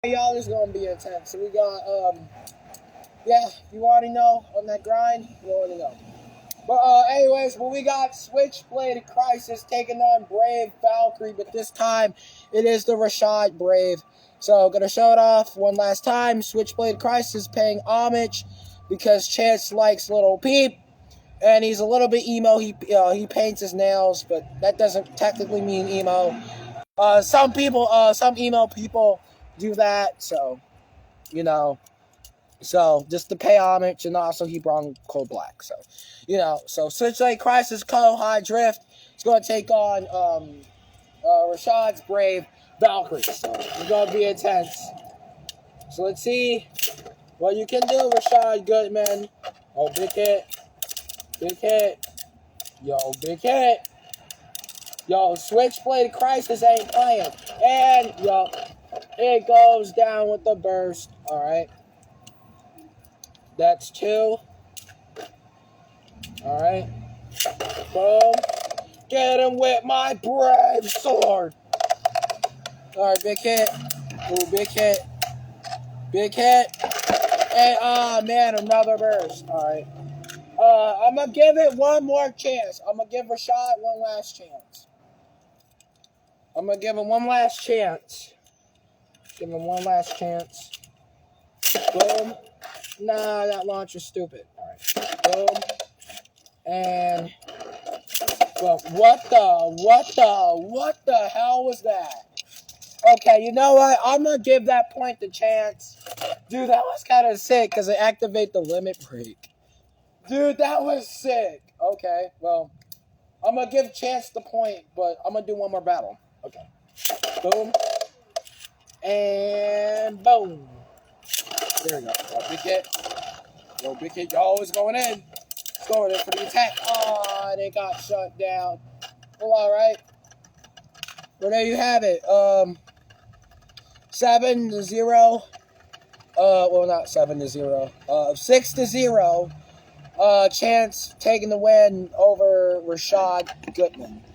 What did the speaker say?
Hey, y'all, this is gonna be intense. So we got yeah, you already know on that grind, you already know. But anyways, we got Switchblade Crysxs taking on Brave Valkyrie, but this time it is the Rashad Brave. So gonna show it off one last time. Switchblade Crysxs paying homage because Chance likes Little Peep, and he's a little bit emo. He paints his nails, but that doesn't technically mean emo. Some emo people do that, so you know. So just to pay homage, and also he brought Cold Black. So, so Switchblade Crysxs High Drift is going to take on Rashad's Brave Valkyrie. So it's going to be intense. So let's see what you can do, Rashad Goodman. Oh, big hit. Big hit. Yo, big hit. Yo, Switchblade Crysxs ain't playing. And, yo, it goes down with the burst. All right. That's 2. Alright. Boom. Get him with my brave sword. Alright, big hit. Ooh, big hit. Big hit. And, man, another burst. Alright. I'm going to give it one more chance. I'm going to give Rashad one last chance. I'm going to give him one last chance. Give him one last chance. Boom. Nah, that launcher's stupid. Alright. Boom. And well, what the hell was that? Okay, you know what? I'm gonna give that point to Chance. Dude, that was kind of sick because it activate the limit break. Dude, that was sick. Okay, well, I'm gonna give Chance the point, but I'm gonna do one more battle. Okay. Boom. And boom. There we go. Big hit. Yo, big hit. Yo, it's going in. It's going in for the attack. Oh, they got shut down. Well, all right. Well, there you have it. 7-0. Well, not 7-0. 6-0. Chance taking the win over Rashad Goodman.